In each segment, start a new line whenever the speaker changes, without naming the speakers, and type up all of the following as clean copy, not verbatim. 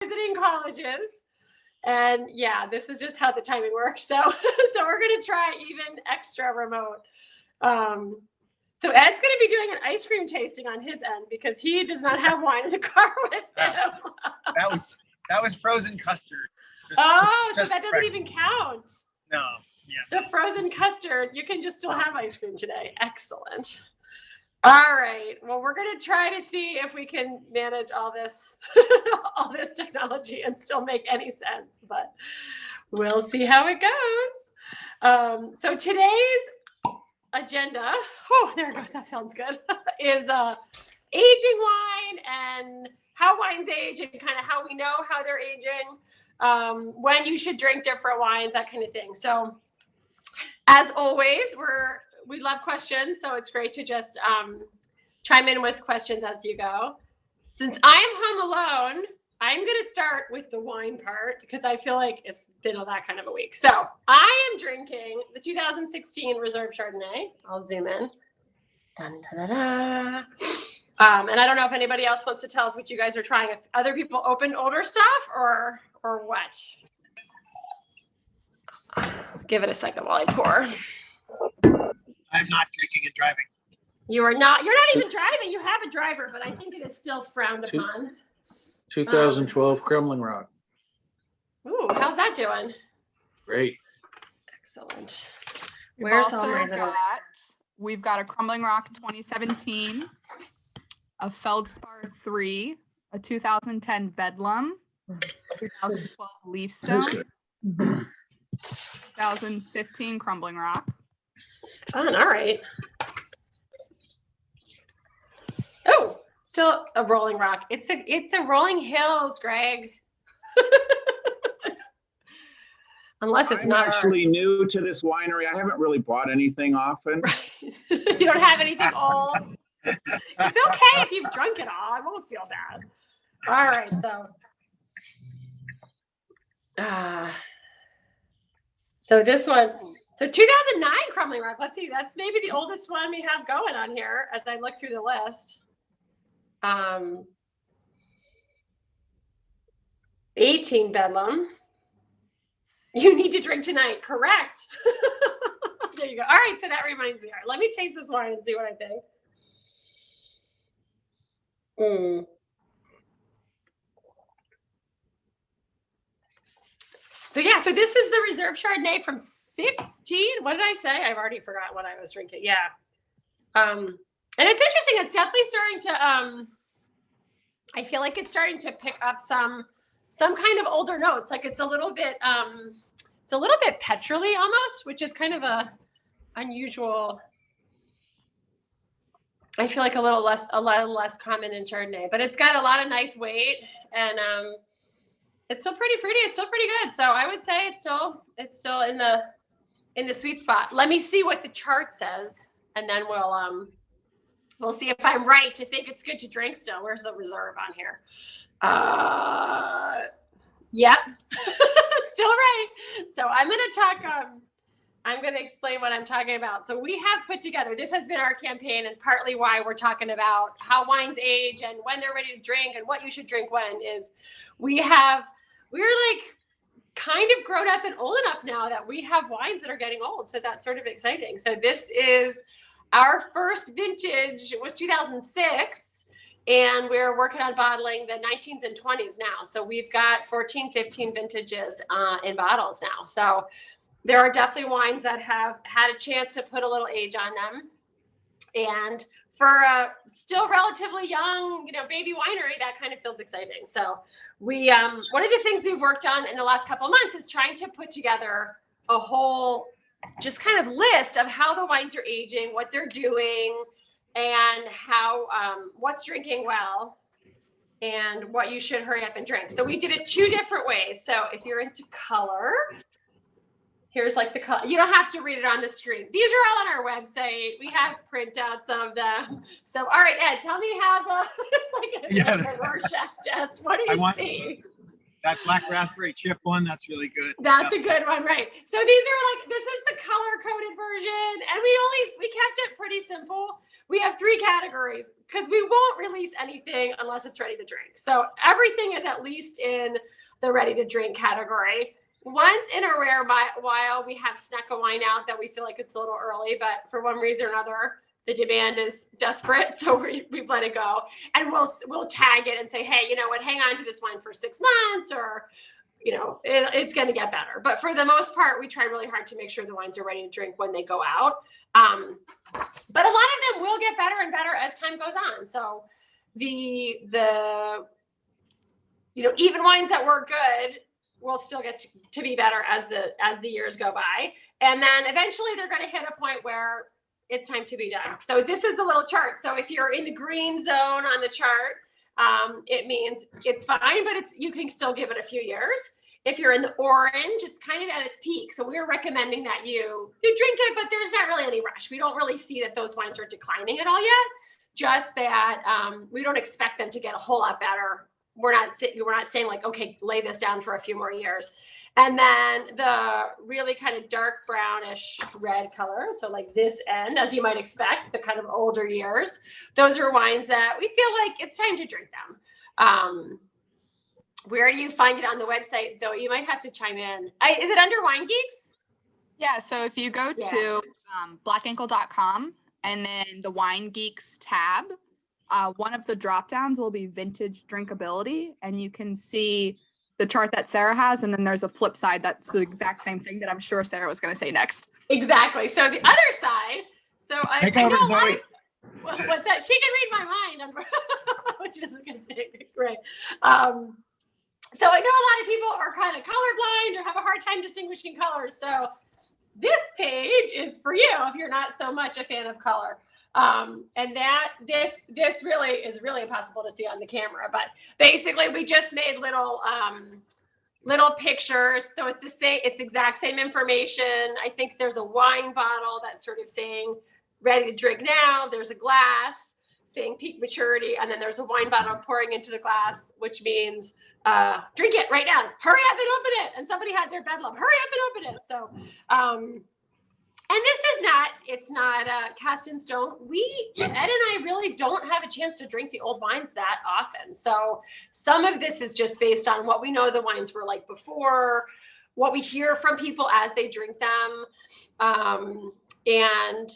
visiting colleges. And yeah, this is just how the timing works. So we're going to try even extra remote. So Ed's going to be doing an ice cream tasting on his end because he does not have wine in the car with him.
That was frozen custard.
So that doesn't even count.
No. Yeah.
The frozen custard, you can just still have ice cream today. Excellent. All right. Well, we're going to try to see if we can manage all this technology and still make any sense, but we'll see how it goes. So today's agenda, there it goes. That sounds good, is aging wine and how wines age and kind of how we know how they're aging, when you should drink different wines, that kind of thing. So as always, we love questions, so it's great to just chime in with questions as you go. Since I am home alone, I'm going to start with the wine part because I feel like it's been that kind of a week. So I am drinking the 2016 Reserve Chardonnay. I'll zoom in. Dun, da, da, da. And I don't know if anybody else wants to tell us what you guys are trying. If other people opened older stuff or what. Give it a second while I pour.
I'm not drinking and driving.
You're not even driving. You have a driver, but I think it is still frowned upon.
2012 Crumbling Rock.
Ooh, how's that doing?
Great.
Excellent.
We've got a Crumbling Rock 2017, a Feldspar 3, a 2010 Bedlam, 2012 Leafstone, 2015 Crumbling Rock.
Fun. All right. Oh, still a Rolling Rock. It's a Rolling Hills, Greg. Unless it's not
actually new to this winery. I haven't really bought anything often.
You don't have anything old. It's okay if you've drunk it all. I won't feel bad. All right, so this one, so 2009 Crumbling Rock. Let's see, that's maybe the oldest one we have going on here as I look through the list. 18 Bedlam. You need to drink tonight. Correct. There you go. All right. So that reminds me. All right, let me taste this wine and see what I think. So this is the Reserve Chardonnay from 16. What did I say? I've already forgot what I was drinking. Yeah. And it's interesting. It's definitely starting to, I feel like it's starting to pick up some kind of older notes. Like it's a little bit petrol-y almost, which is kind of a unusual. I feel like a little less common in Chardonnay, but it's got a lot of nice weight and it's still pretty fruity. It's still pretty good. So I would say it's still in the sweet spot. Let me see what the chart says, and then we'll see if I'm right to think it's good to drink still. Where's the reserve on here? Yep. Still right. So I'm going to talk, I'm going to explain what I'm talking about. So we have put together, this has been our campaign and partly why we're talking about how wines age and when they're ready to drink and what you should drink when is we're like kind of grown up and old enough now that we have wines that are getting old. So that's sort of exciting. So this is our first vintage was 2006. And we're working on bottling the 19s and 20s now. So we've got 14, 15 vintages in bottles now. So there are definitely wines that have had a chance to put a little age on them. And for a still relatively young, baby winery, that kind of feels exciting. So we, one of the things we've worked on in the last couple of months is trying to put together a whole just kind of list of how the wines are aging, what they're doing, and how what's drinking well and what you should hurry up and drink. So we did it two different ways. So if you're into color, here's like the color. You don't have to read it on the screen. These are all on our website. We have printouts of them. So all right, Ed, tell me how it's like a Rorschach test. What do you see?
that black raspberry chip one, that's really good.
That's a good one, right? So these are like, this is the color coded version, and we kept it pretty simple. We have 3 categories because we won't release anything unless it's ready to drink. So everything is at least in the ready to drink category. Once in a rare while, we have snuck a wine out that we feel like it's a little early, but for one reason or another, the demand is desperate, so we've let it go. And we'll tag it and say, hey, you know what, hang on to this wine for 6 months, or it's going to get better. But for the most part, we try really hard to make sure the wines are ready to drink when they go out. But a lot of them will get better and better as time goes on. So the even wines that were good will still get to be better as the years go by. And then eventually they're going to hit a point where it's time to be done. So this is the little chart. So if you're in the green zone on the chart, it means it's fine, but you can still give it a few years. If you're in the orange, it's kind of at its peak. So we're recommending that you drink it, but there's not really any rush. We don't really see that those wines are declining at all yet. Just that we don't expect them to get a whole lot better. We're not saying like, okay, lay this down for a few more years. And then the really kind of dark brownish red color, so like this end, as you might expect, the kind of older years, those are wines that we feel like it's time to drink them. Where do you find it on the website, Zoe? You might have to chime in. Is it under Wine Geeks?
Yeah, so if you go to blackankle.com and then the Wine Geeks tab, one of the drop downs will be vintage drinkability, and you can see the chart that Sarah has, and then there's a flip side that's the exact same thing that I'm sure Sarah was going to say next.
Exactly. So the other side. So I know a lot of, what's that? She can read my mind, which is a good thing, right? So I know a lot of people are kind of colorblind or have a hard time distinguishing colors. So this page is for you if you're not so much a fan of color. And that this really is really impossible to see on the camera, but basically we just made little pictures. So it's it's exact same information. I think there's a wine bottle that's sort of saying ready to drink now. There's a glass saying peak maturity, and then there's a wine bottle pouring into the glass, which means drink it right now. Hurry up and open it. And somebody had their bedlam. Hurry up and open it. So and this is it's not cast in stone. Ed and I really don't have a chance to drink the old wines that often. So some of this is just based on what we know the wines were like before, what we hear from people as they drink them, and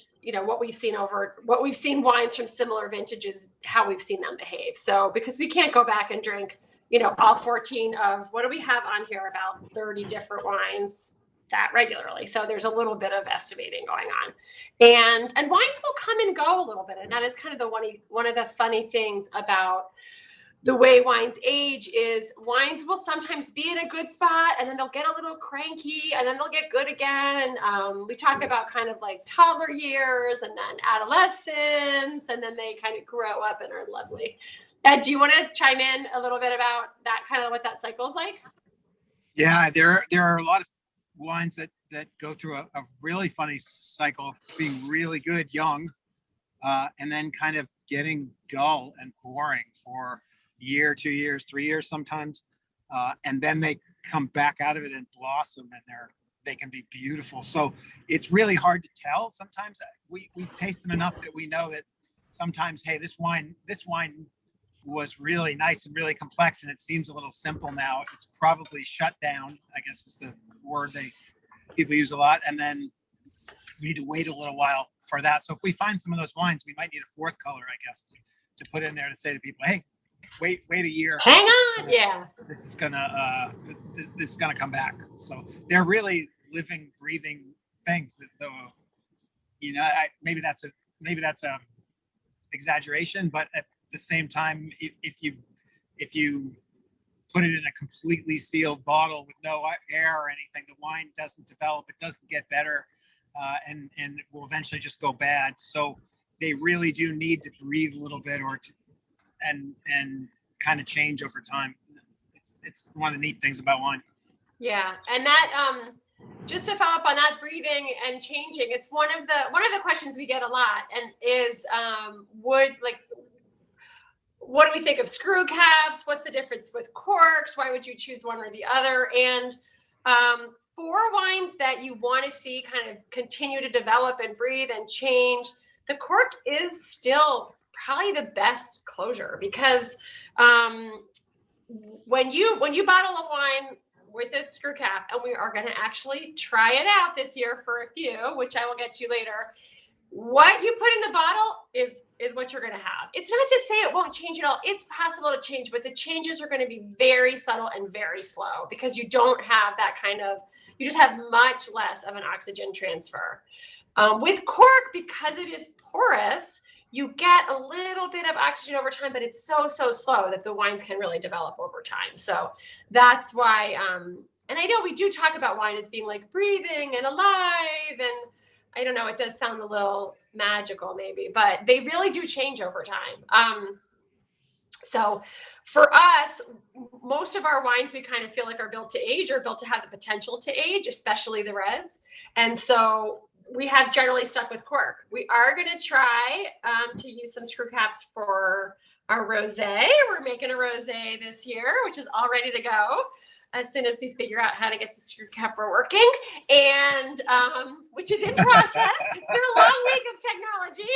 what we've seen wines from similar vintages, how we've seen them behave. So because we can't go back and drink, all 14 of, what do we have on here, about 30 different wines that regularly. So there's a little bit of estimating going on, and wines will come and go a little bit. And that is kind of one of the funny things about the way wines age is wines will sometimes be in a good spot and then they'll get a little cranky and then they'll get good again. We talk about kind of like toddler years and then adolescence, and then they kind of grow up and are lovely. Ed, do you want to chime in a little bit about that, kind of what that cycle is like?
Yeah, there are a lot of wines that go through a really funny cycle of being really good young, and then kind of getting dull and boring for a year, 2 years, 3 years sometimes, and then they come back out of it and blossom, and they can be beautiful. So it's really hard to tell. Sometimes we taste them enough that we know that sometimes, hey, this wine was really nice and really complex, and it seems a little simple now. It's probably shut down, I guess is the word people use a lot, and then we need to wait a little while for that. So if we find some of those wines, we might need a fourth color, I guess, to put in there to say to people, hey, wait a year.
Hang on, yeah.
This is gonna come back. So they're really living, breathing things that, though, maybe that's a exaggeration, but at the same time, if you put it in a completely sealed bottle with no air or anything, the wine doesn't develop, it doesn't get better, and it will eventually just go bad. So they really do need to breathe a little bit and kind of change over time. It's one of the neat things about wine.
Yeah, and that just to follow up on that, breathing and changing, it's one of the questions we get a lot, and is what do we think of screw caps? What's the difference with corks? Why would you choose one or the other? And for wines that you want to see kind of continue to develop and breathe and change, the cork is still probably the best closure, because when you bottle a wine with a screw cap, and we are going to actually try it out this year for a few, which I will get to later, what you put in the bottle is what you're going to have. It's not to say it won't change at all. It's possible to change, but the changes are going to be very subtle and very slow, because you don't have that kind of, you just have much less of an oxygen transfer. With cork, because it is porous, you get a little bit of oxygen over time, but it's so slow that the wines can really develop over time. So that's why, and I know we do talk about wine as being like breathing and alive, and I don't know, it does sound a little magical maybe, but they really do change over time. So for us, most of our wines, we kind of feel like are built to age, or built to have the potential to age, especially the reds. And so we have generally stuck with cork. We are going to try to use some screw caps for our rosé. We're making a rosé this year, which is all ready to go as soon as we figure out how to get the screw capper working, and which is in process. It's been a long week of technology.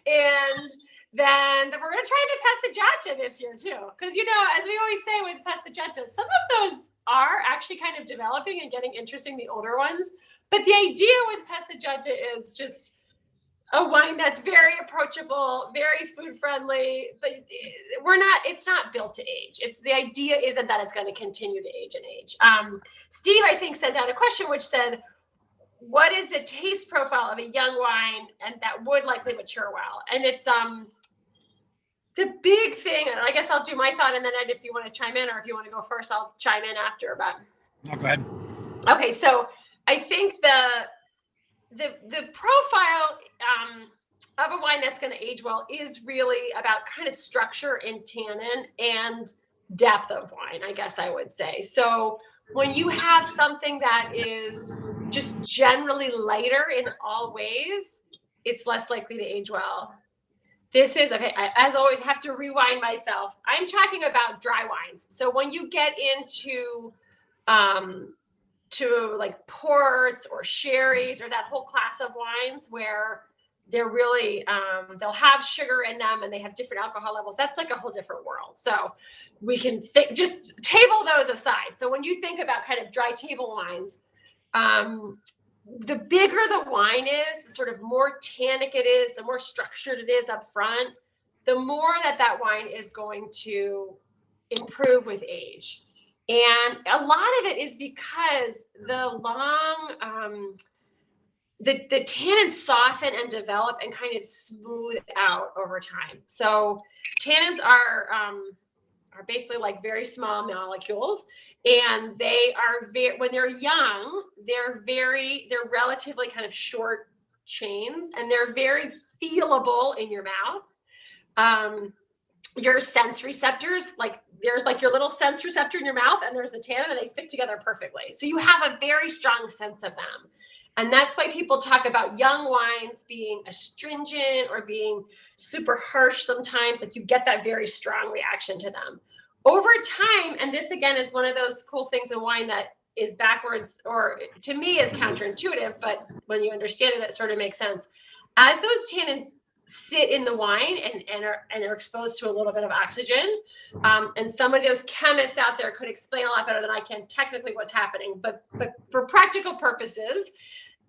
And then we're going to try the Passeggiata this year too, because as we always say with Passeggiata, some of those are actually kind of developing and getting interesting, the older ones. But the idea with Passeggiata is just a wine that's very approachable, very food friendly, but it's not built to age. The idea isn't that it's going to continue to age and age. Steve, I think, sent out a question which said, what is the taste profile of a young wine and that would likely mature well? And it's the big thing, and I guess I'll do my thought, and then Ed, if you want to chime in, or if you want to go first, I'll chime in after. But
No, go ahead.
okay, so I think the profile of a wine that's going to age well is really about kind of structure and tannin and depth of wine, I guess I would say. So when you have something that is just generally lighter in all ways, it's less likely to age well. This is, okay, I, as always, have to rewind myself. I'm talking about dry wines. So when you get into to like ports or sherries or that whole class of wines where they're really, they'll have sugar in them and they have different alcohol levels, that's like a whole different world. So we can just table those aside. So when you think about kind of dry table wines, the bigger the wine is, the sort of more tannic it is, the more structured it is up front, the more that wine is going to improve with age. And a lot of it is because the tannins soften and develop and kind of smooth out over time. So tannins are basically like very small molecules, and they are when they're young, they're relatively kind of short chains, and they're very feelable in your mouth. Your sense receptors, there's like your little sense receptor in your mouth, and there's the tannin, and they fit together perfectly. So you have a very strong sense of them. And that's why people talk about young wines being astringent or being super harsh sometimes. Like you get that very strong reaction to them. Over time, and this again is one of those cool things in wine that is backwards, or to me is counterintuitive, but when you understand it, it sort of makes sense. As those tannins sit in the wine and are exposed to a little bit of oxygen, and some of those chemists out there could explain a lot better than I can technically what's happening, but for practical purposes,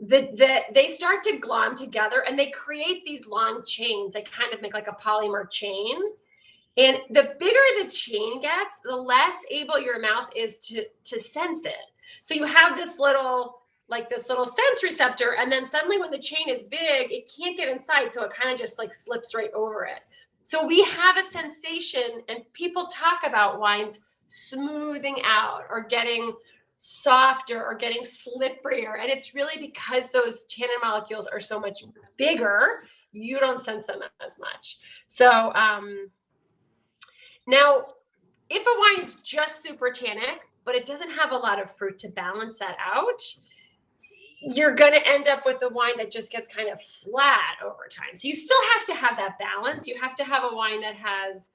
they start to glom together and they create these long chains. They kind of make like a polymer chain, and the bigger the chain gets, the less able your mouth is to sense it. So you have this little sense receptor, and then suddenly when the chain is big, it can't get inside, so it kind of just like slips right over it. So we have a sensation, and people talk about wines smoothing out or getting softer or getting slipperier, and it's really because those tannin molecules are so much bigger, you don't sense them as much. So now if a wine is just super tannic, but it doesn't have a lot of fruit to balance that out, you're going to end up with a wine that just gets kind of flat over time. So you still have to have that balance. You have to have a wine that has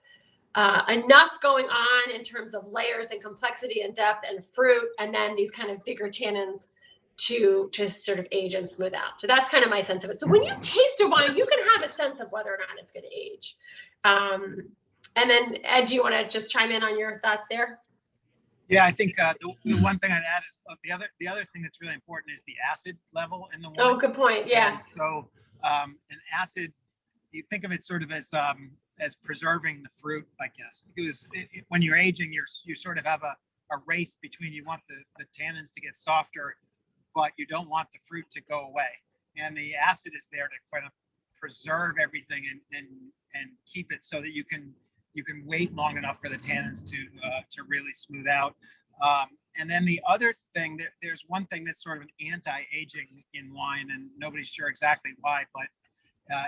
enough going on in terms of layers and complexity and depth and fruit, and then these kind of bigger tannins to just sort of age and smooth out. So that's kind of my sense of it. So when you taste a wine, you can have a sense of whether or not it's going to age. And then Ed, do you want to just chime in on your thoughts there?
Yeah, I think the one thing I'd add is the other thing that's really important is the acid level in the wine.
Oh, good point. Yeah.
And so an acid, you think of it sort of as preserving the fruit, I guess. Because when you're aging, you sort of have a race between, you want the tannins to get softer, but you don't want the fruit to go away. And the acid is there to kind of preserve everything and keep it so that you can wait long enough for the tannins to really smooth out. And then the other thing, there's one thing that's sort of an anti-aging in wine, and nobody's sure exactly why, but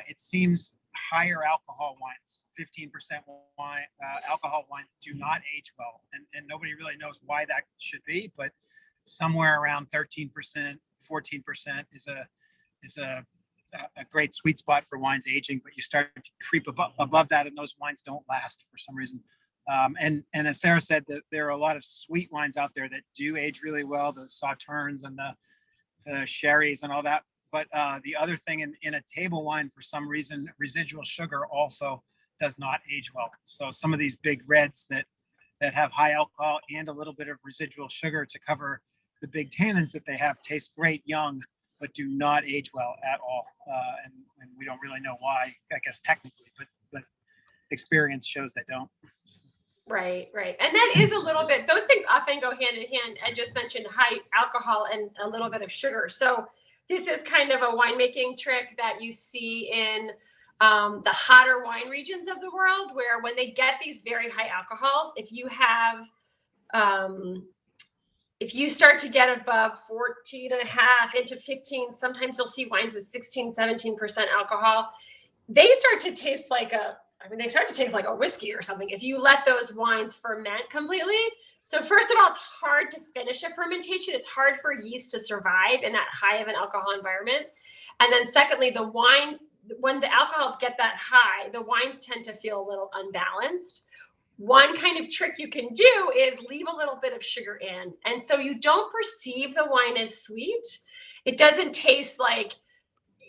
it seems higher alcohol wines, 15% wine, alcohol wines do not age well. And nobody really knows why that should be, but somewhere around 13%, 14% is a great sweet spot for wines aging, but you start to creep above that, and those wines don't last for some reason. And as Sarah said, that there are a lot of sweet wines out there that do age really well, the Sauternes and the sherries and all that. But the other thing in a table wine, for some reason, residual sugar also does not age well. So some of these big reds that have high alcohol and a little bit of residual sugar to cover the big tannins that they have taste great young, but do not age well at all. And we don't really know why, I guess, technically, but experience shows they don't.
Right. And that is a little bit, those things often go hand in hand. I just mentioned high alcohol and a little bit of sugar. So this is kind of a winemaking trick that you see in the hotter wine regions of the world, where when they get these very high alcohols, if you start to get above 14 and a half into 15, sometimes you'll see wines with 16, 17% alcohol. They start to taste like a whiskey or something if you let those wines ferment completely. So first of all, it's hard to finish a fermentation. It's hard for yeast to survive in that high of an alcohol environment. And then secondly, the wine, when the alcohols get that high, the wines tend to feel a little unbalanced. One kind of trick you can do is leave a little bit of sugar in. And so you don't perceive the wine as sweet. It doesn't taste like,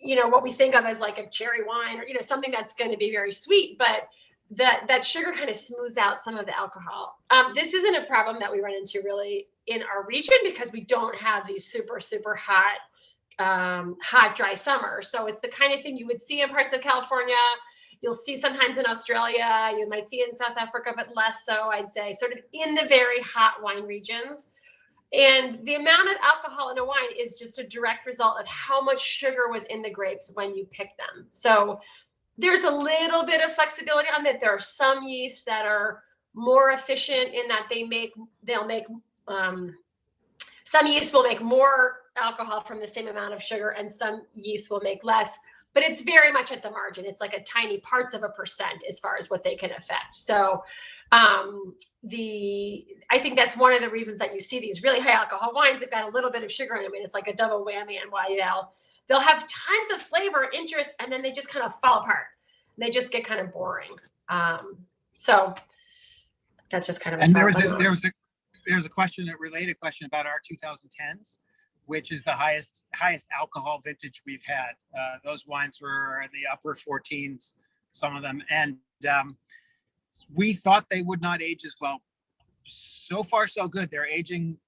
what we think of as like a cherry wine or, something that's going to be very sweet, but that sugar kind of smooths out some of the alcohol. This isn't a problem that we run into really in our region because we don't have these super, super hot, dry summers. So it's the kind of thing you would see in parts of California. You'll see sometimes in Australia, you might see it in South Africa, but less so, I'd say, sort of in the very hot wine regions. And the amount of alcohol in a wine is just a direct result of how much sugar was in the grapes when you pick them. So there's a little bit of flexibility on that. There are some yeasts that are more efficient in that some yeast will make more alcohol from the same amount of sugar, and some yeast will make less. But it's very much at the margin. It's like a tiny parts of a percent as far as what they can affect. So I think that's one of the reasons that you see these really high alcohol wines. They've got a little bit of sugar in them, and it's like a double whammy on why they'll have tons of flavor and interest, and then they just kind of fall apart. They just get kind of boring. So that's just kind of.
And there's a related question about our 2010s. Which is the highest alcohol vintage we've had. Those wines were in the upper 14s, some of them. And we thought they would not age as well. So far, so good. They're aging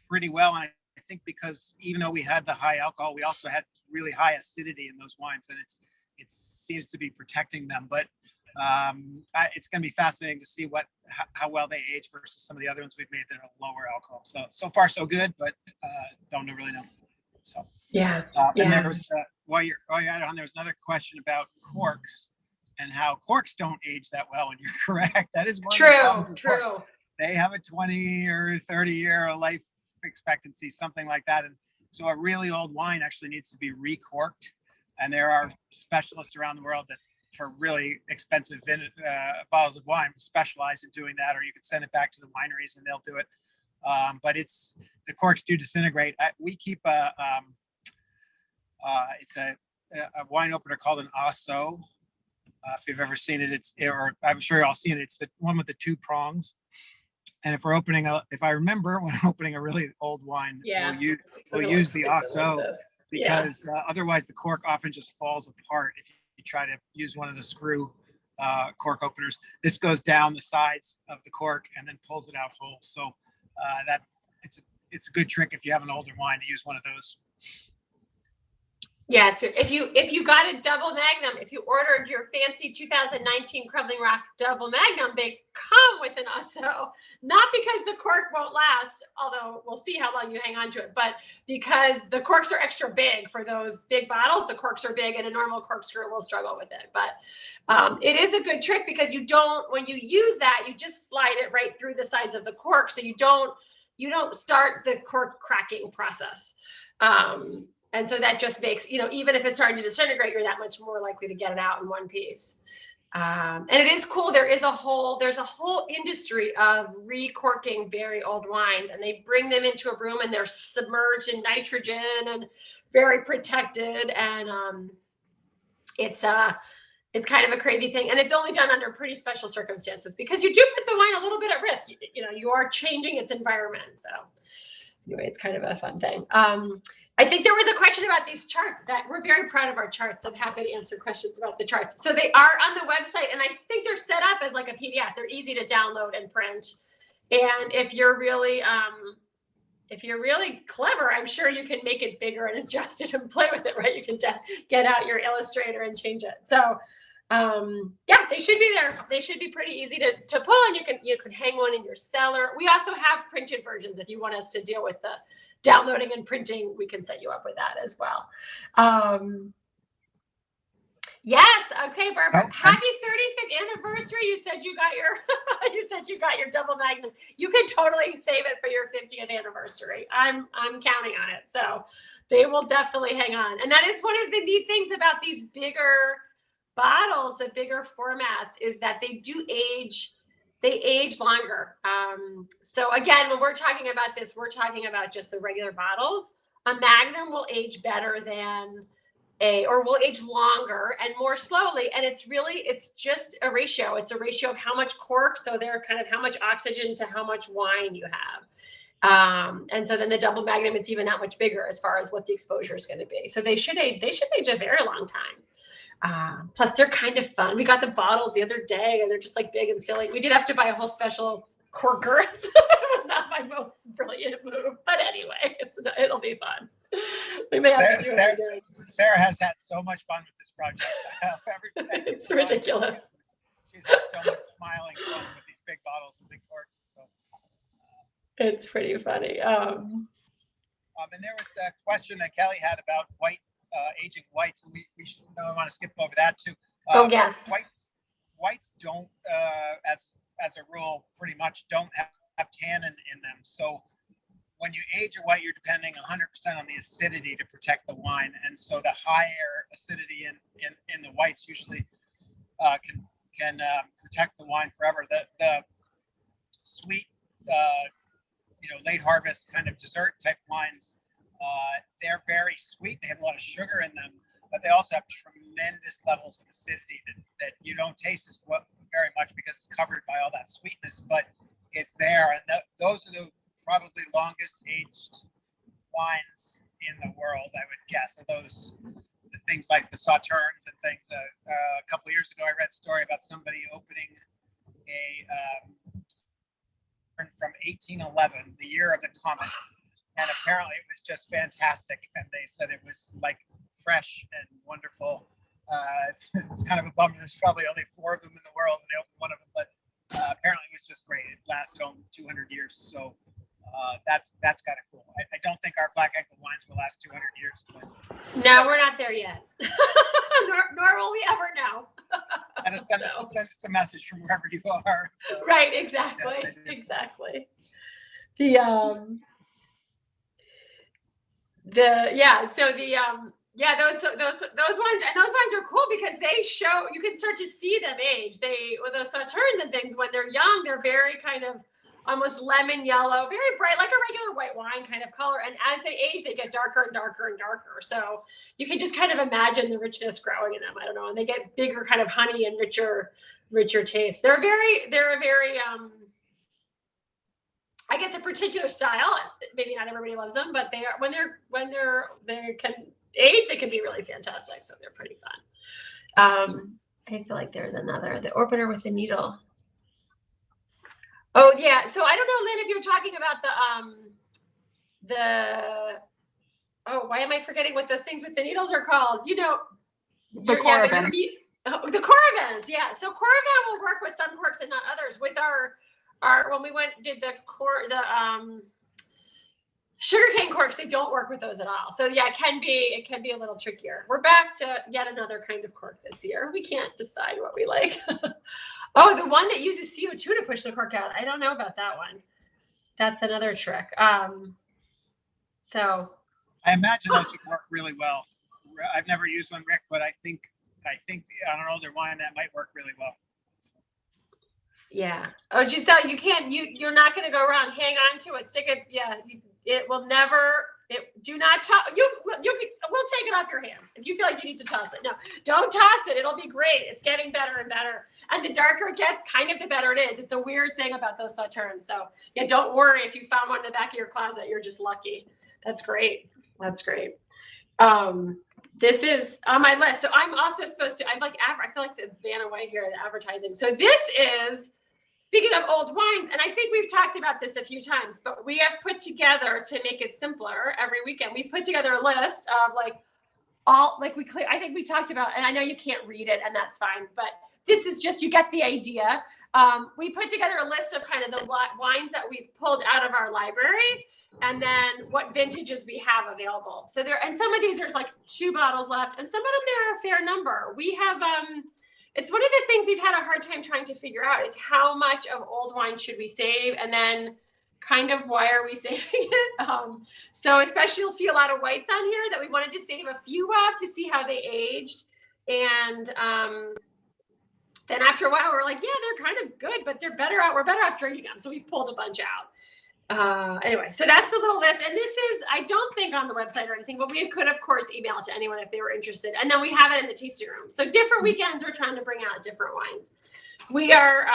pretty well. And I think because even though we had the high alcohol, we also had really high acidity in those wines. And it seems to be protecting them. But it's going to be fascinating to see how well they age versus some of the other ones we've made that are lower alcohol. So far so good, but don't really know. So
yeah.
And there was while you're at it, there's another question about corks and how corks don't age that well. And you're correct. That is one. True. They have a 20 or 30 year life expectancy, something like that. And so a really old wine actually needs to be recorked. And there are specialists around the world that, for really expensive bottles of wine, specialize in doing that, or you can send it back to the wineries and they'll do it. But the corks do disintegrate. We keep a It's a wine opener called an Asso. If you've ever seen it, or I'm sure y'all seen it. It's the one with the two prongs. And if I remember, when I'm opening a really old wine, we'll use the Asso because otherwise the cork often just falls apart if you try to use one of the screw cork openers. This goes down the sides of the cork and then pulls it out whole. So that it's a good trick if you have an older wine to use one of those.
Yeah, if you got a double magnum, if you ordered your fancy 2019 Crumbling Rock double magnum, they come with an Asso, not because the cork won't last, although we'll see how long you hang on to it, but because the corks are extra big for those big bottles. The corks are big, and a normal corkscrew will struggle with it. But it is a good trick because when you use that, you just slide it right through the sides of the cork, so you don't start the cork cracking process. And so that just makes, even if it's starting to disintegrate, you're that much more likely to get it out in one piece. And it is cool. There's a whole industry of recorking very old wines, and they bring them into a room and they're submerged in nitrogen and very protected. And it's kind of a crazy thing. And it's only done under pretty special circumstances because you do put the wine a little bit at risk. You are changing its environment. So anyway, it's kind of a fun thing. I think there was a question about these charts that we're very proud of our charts. I'm happy to answer questions about the charts. So they are on the website, and I think they're set up as like a PDF. They're easy to download and print. And if you're really clever, I'm sure you can make it bigger and adjust it and play with it, right? You can get out your Illustrator and change it. So they should be there. They should be pretty easy to pull, and you can hang one in your cellar. We also have printed versions. If you want us to deal with the downloading and printing, we can set you up with that as well. Yes. Okay, Barbara.
Oh,
Happy 35th anniversary. You said you got your double magnum. You can totally save it for your 50th anniversary. I'm counting on it. So they will definitely hang on. And that is one of the neat things about these bigger bottles, the bigger formats, is that they do age. They age longer. So again, when we're talking about this, we're talking about just the regular bottles. A Magnum will age better than or will age longer and more slowly. And it's just a ratio. It's a ratio of how much cork. So they're kind of how much oxygen to how much wine you have. And so then the double Magnum, it's even that much bigger as far as what the exposure is going to be. So they should age a very long time. Plus they're kind of fun. We got the bottles the other day and they're just like big and silly. We did have to buy a whole special corker. So it was not my most brilliant move, but anyway, it'll be fun. We may have to do it again.
Sarah has had so much fun with this project.
It's ridiculous.
She's had so much smiling fun with these big bottles and big corks. So
it's pretty funny.
And there was a question that Kelly had about aging whites, and we should want to skip over that too.
Yes.
Whites don't, as a rule, pretty much don't have tannin in them. So when you age a white, you're depending 100% on the acidity to protect the wine, and so the higher acidity in the whites usually can protect the wine forever. The sweet, late harvest kind of dessert type wines. They're very sweet. They have a lot of sugar in them, but they also have tremendous levels of acidity that you don't taste as very much because it's covered by all that sweetness, but it's there. And those are the probably longest aged wines in the world, I would guess. The things like the Sauternes and things. A couple of years ago, I read a story about somebody opening from 1811, the year of the comet. And apparently it was just fantastic. And they said it was like fresh and wonderful. It's kind of a bummer. There's probably only 4 of them in the world, and they opened one of them. But apparently it was just great. It lasted over 200 years. So that's kind of cool. I don't think our Black Ankle wines will last 200 years. But
no, we're not there yet. nor will we ever know.
And send us a message from wherever you are.
Right. Exactly. Yeah, exactly. Those wines are cool because they show, you can start to see them age. Those Sauternes and things, when they're young, they're very kind of almost lemon yellow, very bright, like a regular white wine kind of color. And as they age, they get darker and darker and darker. So you can just kind of imagine the richness growing in them. I don't know. And they get bigger kind of honey and richer taste. They're a very, I guess a particular style. Maybe not everybody loves them, but they are, when they can age, they can be really fantastic. So they're pretty fun. I feel like there's another, the opener with the needle. Oh yeah. So I don't know, Lynn, if you're talking about why am I forgetting what the things with the needles are called? You know,
The Coravin.
The Coravins. Yeah. So Coravin will work with some corks and not others. With our when we did the sugarcane corks, they don't work with those at all. So yeah, it can be a little trickier. We're back to yet another kind of cork this year. We can't decide what we like. Oh, the one that uses CO2 to push the cork out. I don't know about that one. That's another trick. So
I imagine those would work really well. I've never used one, Rick, but I think on an older wine that might work really well.
yeah. Oh, Giselle, you're not going to go around. Hang on to it. Stick it. Yeah. It will never. Do not toss. We'll take it off your hand if you feel like you need to toss it. No, don't toss it. It'll be great. It's getting better and better. And the darker it gets, kind of the better it is. It's a weird thing about those sauternes. So yeah, don't worry if you found one in the back of your closet. You're just lucky. That's great. That's great. This is on my list. So I'm also supposed to. I feel like the Vanna White here at advertising. So this is. Speaking of old wines, and I think we've talked about this a few times, but we have put together, to make it simpler every weekend, we put together a list of I think we talked about, and I know you can't read it and that's fine, but this is just, you get the idea. We put together a list of kind of the wines that we've pulled out of our library and then what vintages we have available. So and some of these, there's like 2 bottles left, and some of them there are a fair number. We have, it's one of the things we've had a hard time trying to figure out is how much of old wine should we save, and then kind of why are we saving it? So especially you'll see a lot of whites on here that we wanted to save a few of to see how they aged. And then after a while, we're like, yeah, they're kind of good, but we're better off drinking them. So we've pulled a bunch out. Anyway, so that's the little list. And this is, I don't think on the website or anything, but we could, of course, email it to anyone if they were interested. And then we have it in the tasting room. So different weekends, we're trying to bring out different wines. We are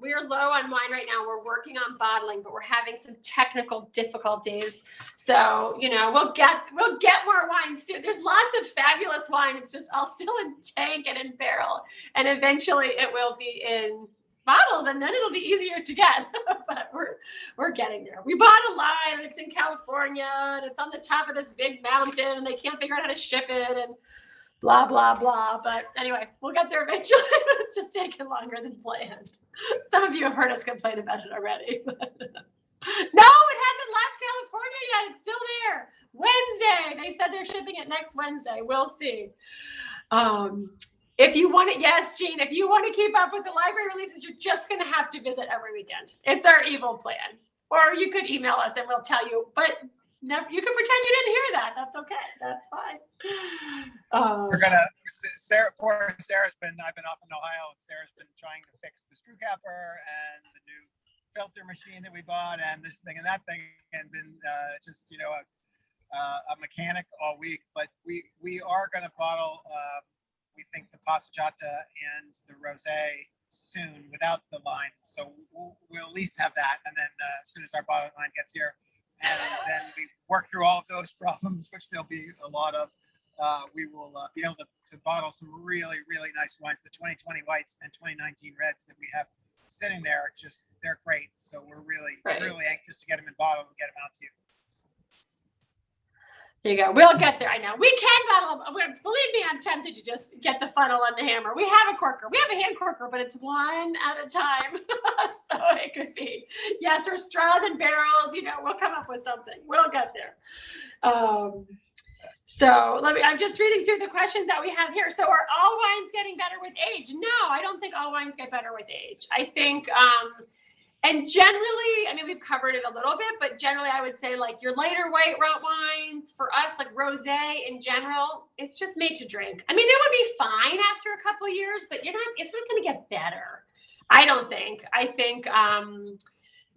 low on wine right now. We're working on bottling, but we're having some technical difficulties. So, we'll get more wine soon. There's lots of fabulous wine. It's just all still in tank and in barrel. And eventually it will be in bottles, and then it'll be easier to get. But we're getting there. We bought a line, and it's in California, and it's on the top of this big mountain, and they can't figure out how to ship it, and blah blah blah. But anyway, we'll get there eventually. It's just taking longer than planned. Some of you have heard us complain about it already. No, it hasn't left California yet. It's still there. Wednesday. They said they're shipping it next Wednesday. We'll see. If you want it, yes, Jean, if you want to keep up with the library releases, you're just going to have to visit every weekend. It's our evil plan. Or you could email us and we'll tell you, but never, you can pretend you didn't hear that. That's okay. That's fine.
We're Sarah's been, I've been off in Ohio, and Sarah's been trying to fix the screw capper and the new filter machine that we bought and this thing and that thing, and been a mechanic all week. But we are going to bottle, we think, the Passeggiata and the Rosé soon without the line. So we'll at least have that. And then as soon as our bottling line gets here, and then we work through all of those problems, which there'll be a lot of, we will be able to bottle some really, really nice wines. The 2020 whites and 2019 reds that we have sitting there, they're great. So we're really anxious to get them in bottle and get them out to you.
There you go. We'll get there. I know. We can bottle them. Believe me, I'm tempted to just get the funnel and the hammer. We have a corker. We have a hand corker, but it's one at a time. So it could be, yes, or straws and barrels. We'll come up with something. We'll get there. So I'm just reading through the questions that we have here. So are all wines getting better with age? No, I don't think all wines get better with age. I think, and generally, we've covered it a little bit, but generally I would say like your lighter white wines for us, like rosé in general, it's just made to drink. It would be fine after a couple of years, but it's not going to get better. I don't think. I think,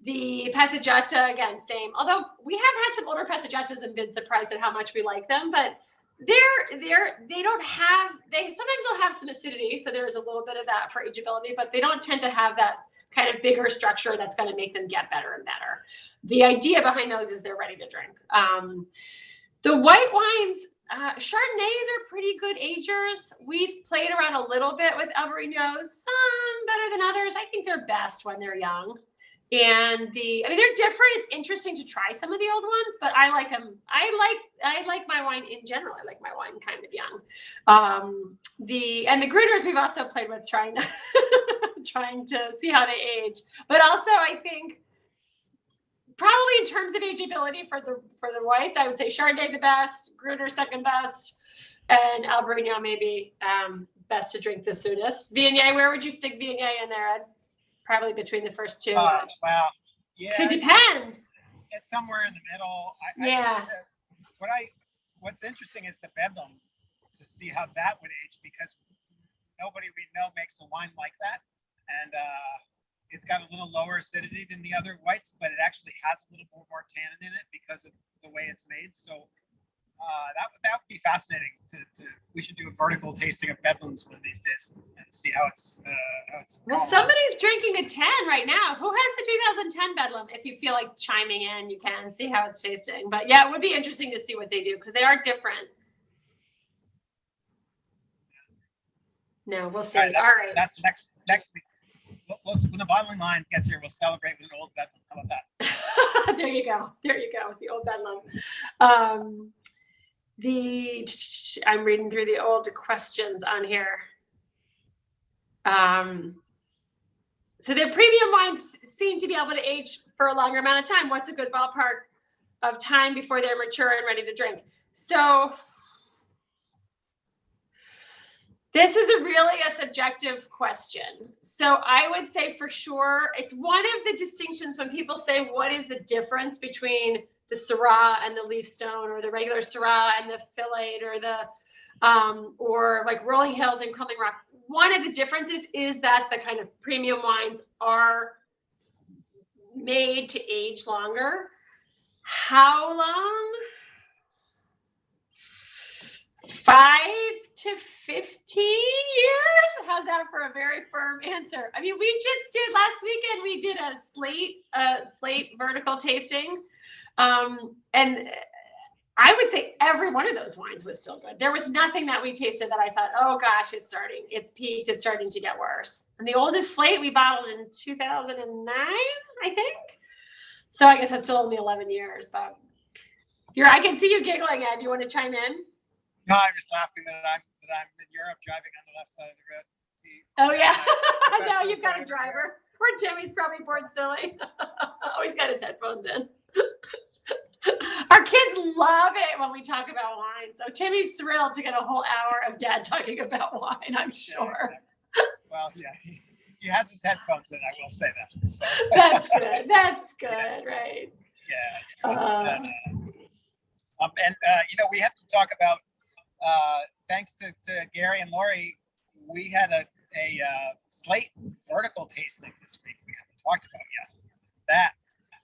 The Passeggiata, again, same. Although we have had some older Passeggiatas and been surprised at how much we like them, but they sometimes they'll have some acidity, so there's a little bit of that for ageability, but they don't tend to have that kind of bigger structure that's going to make them get better and better. The idea behind those is they're ready to drink. The white wines, Chardonnays are pretty good agers. We've played around a little bit with Albarenos, some better than others. I think they're best when they're young. And they're different. It's interesting to try some of the old ones, but I like them. I like my wine in general. I like my wine kind of young. The Gruners we've also played with trying to see how they age. But also I think probably in terms of ageability for the whites, I would say Chardonnay the best, Gruner second best, and Albarino maybe best to drink the soonest. Viognier, where would you stick Viognier in there, Ed? Probably between the first two.
Well, yeah.
It depends.
It's somewhere in the middle. What's interesting is the Bedlam, to see how that would age, because nobody we know makes a wine like that, and it's got a little lower acidity than the other whites, but it actually has a little more tannin in it because of the way it's made. So that would be fascinating. We should do a vertical tasting of Bedlams one of these days and see how it's.
Well, somebody's drinking a 10 right now. Who has the 2010 Bedlam? If you feel like chiming in, you can see how it's tasting. But yeah, it would be interesting to see what they do because they are different. No, we'll see. All right.
That's next week. When the bottling line gets here, we'll celebrate with an old Bedlam. How about that?
There you go. The old Bedlam. I'm reading through the old questions on here. So their premium wines seem to be able to age for a longer amount of time. What's a good ballpark of time before they're mature and ready to drink? So this is really a subjective question. So I would say for sure, it's one of the distinctions when people say, what is the difference between the Syrah and the Leaf Stone, or the regular Syrah and the Fillate, or the or like Rolling Hills and Crumbling Rock. One of the differences is that the kind of premium wines are made to age longer. How long? 5 to 15 years? How's that for a very firm answer? I mean, we just did last weekend, we did a slate vertical tasting. And I would say every one of those wines was still good. There was nothing that we tasted that I thought, oh gosh, it's peaked, it's starting to get worse. And the oldest slate we bottled in 2009, I think. So I guess that's still only 11 years, but I can see you giggling, Ed. You want to chime in?
No, I'm just laughing that I'm in Europe driving on the left side of the road.
Oh yeah, now you've got a driver. Poor Timmy's probably bored silly. Oh, he's got his headphones in. Our kids love it when we talk about wine. So Timmy's thrilled to get a whole hour of Dad talking about wine, I'm sure.
Well, yeah, he has his headphones in, I will say that. So.
That's good. That's good, right?
Yeah. We have to talk about, thanks to Gary and Lori, we had a slate vertical tasting this week we haven't talked about yet. That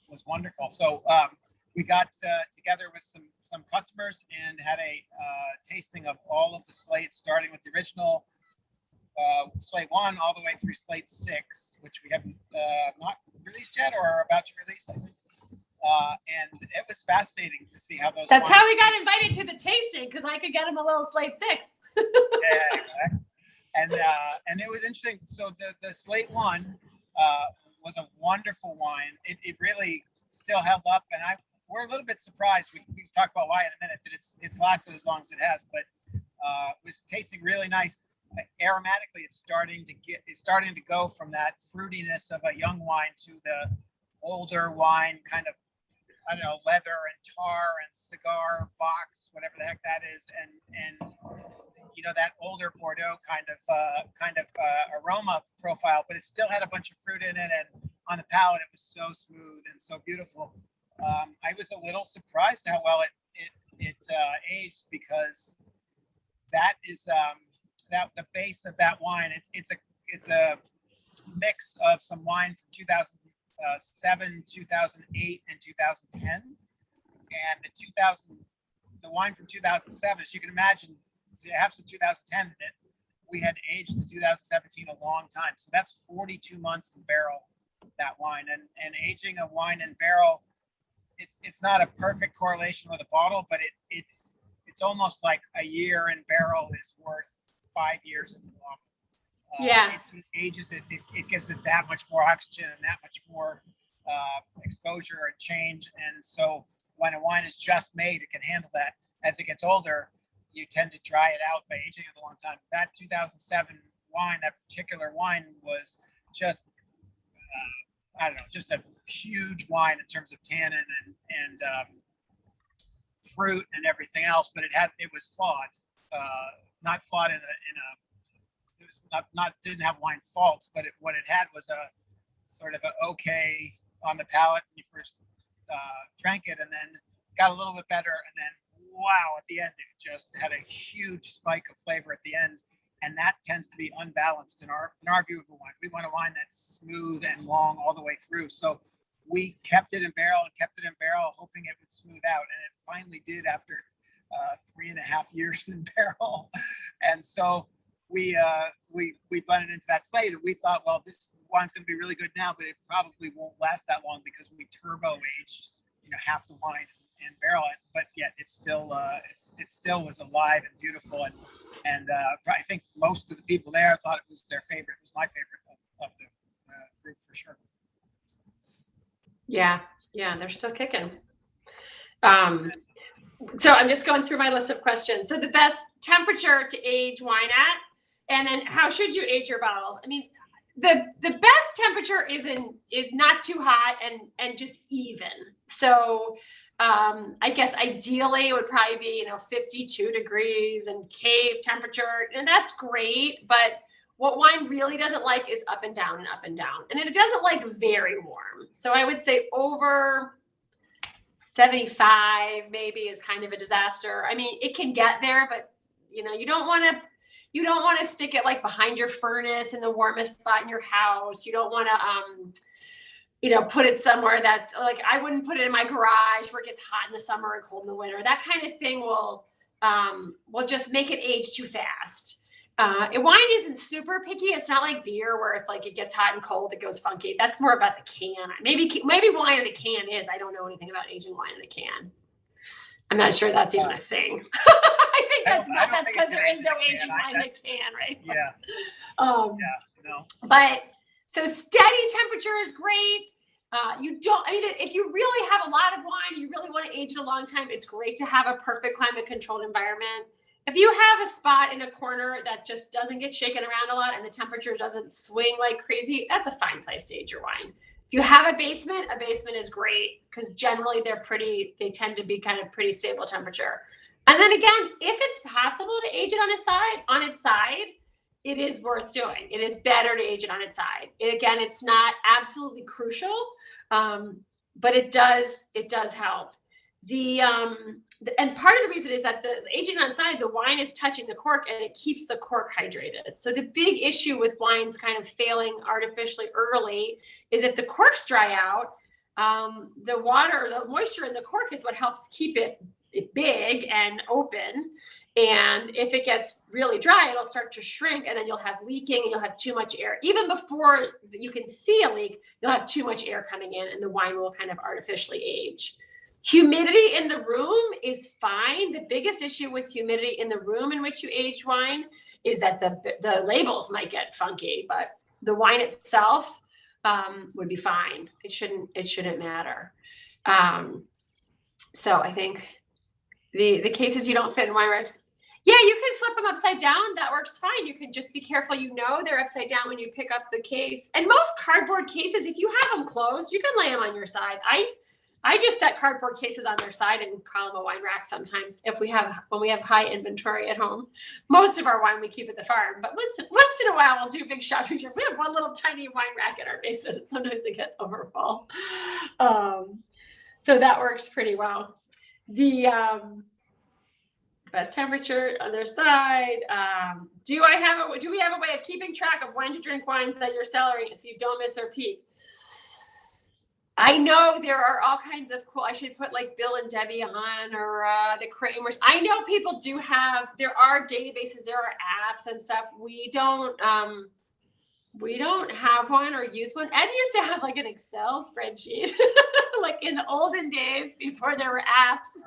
was wonderful. So we got together with some customers and had a tasting of all of the slates, starting with the original slate 1 all the way through slate 6, which we haven't not released yet or are about to release, I think. And it was fascinating to see how those.
That's how we got invited to the tasting, because I could get him a little slate 6.
Yeah, exactly. And it was interesting. So the slate 1 was a wonderful wine. It really still held up, and we're a little bit surprised. We can talk about why in a minute, that it's lasted as long as it has, but was tasting really nice. Aromatically, it's starting to go from that fruitiness of a young wine to the older wine, kind of, I don't know, leather and tar and cigar box, whatever the heck that is, and that older Bordeaux kind of aroma profile, but it still had a bunch of fruit in it, and on the palate it was so smooth and so beautiful. I was a little surprised how well it aged, because that is that the base of that wine. It's a mix of some wine from 2007, 2008, and 2010. And the wine from 2007, as you can imagine, to have some 2010 in it, we had aged the 2017 a long time. So that's 42 months in barrel, that wine. And aging a wine in barrel, it's not a perfect correlation with a bottle, but it's almost like a year in barrel is worth 5 years in the bottle.
Yeah.
It ages it, it gives it that much more oxygen and that much more exposure and change. And so when a wine is just made, it can handle that. As it gets older, you tend to dry it out by aging it a long time. That 2007 wine, that particular wine, was just I don't know, just a huge wine in terms of tannin and fruit and everything else. But it was flawed, not flawed in a it was not didn't have wine faults, but what it had was a sort of an okay on the palate when you first drank it, and then got a little bit better, and then wow, at the end it just had a huge spike of flavor at the end, and that tends to be unbalanced in our view of a wine. We want a wine that's smooth and long all the way through. So we kept it in barrel, hoping it would smooth out, and it finally did after 3.5 years in barrel. And so we blended into that slate, and we thought, well, this wine's going to be really good now, but it probably won't last that long because we turbo aged, half the wine in barrel. But yet it still was alive and beautiful, and I think most of the people there thought it was their favorite. It was my favorite of the group for sure.
Yeah, they're still kicking. So I'm just going through my list of questions. So the best temperature to age wine at, and then how should you age your bottles? I mean, the best temperature is not too hot and just even. So I guess ideally it would probably be 52 degrees and cave temperature, and that's great. But what wine really doesn't like is up and down and up and down, and it doesn't like very warm. So I would say over 75 maybe is kind of a disaster. I mean, it can get there, but you don't want to stick it like behind your furnace in the warmest spot in your house. You don't want to put it somewhere that's like, I wouldn't put it in my garage where it gets hot in the summer and cold in the winter. That kind of thing will just make it age too fast. Wine isn't super picky. It's not like beer where if like it gets hot and cold, it goes funky. That's more about the can. Maybe wine in a can is. I don't know anything about aging wine in a can. I'm not sure that's even a thing. I think that's because there is no aging wine in a can, right?
Yeah. No.
But so steady temperature is great. If you really have a lot of wine, you really want to age it a long time, it's great to have a perfect climate controlled environment. If you have a spot in a corner that just doesn't get shaken around a lot and the temperature doesn't swing like crazy, that's a fine place to age your wine. If you have a basement is great because generally they tend to be kind of pretty stable temperature. And then again, if it's possible to age it on its side, it is worth doing. It is better to age it on its side. Again, it's not absolutely crucial, but it does help. And part of the reason is that the aging on side, the wine is touching the cork and it keeps the cork hydrated. So the big issue with wines kind of failing artificially early is if the corks dry out, the water, the moisture in the cork is what helps keep it big and open. And if it gets really dry, it'll start to shrink, and then you'll have leaking and you'll have too much air. Even before you can see a leak, you'll have too much air coming in and the wine will kind of artificially age. Humidity in the room is fine. The biggest issue with humidity in the room in which you age wine is that the labels might get funky, but the wine itself would be fine. It shouldn't matter. So I think the cases you don't fit in wine racks, yeah, you can flip them upside down. That works fine. You can just be careful. They're upside down when you pick up the case. And most cardboard cases, if you have them closed, you can lay them on your side. I just set cardboard cases on their side and call them a wine rack sometimes when we have high inventory at home. Most of our wine we keep at the farm, but once in a while we'll do big shopping trip. We have one little tiny wine rack in our basement, and sometimes it gets overfull. So that works pretty well. The best temperature on their side. Do we have a way of keeping track of when to drink wines that you're cellaring so you don't miss their peak? I know there are all kinds of cool, I should put like Bill and Debbie on, or the Kramers. I know people do have, there are databases, there are apps and stuff. We don't have one or use one. Ed used to have like an Excel spreadsheet, like in the olden days before there were apps,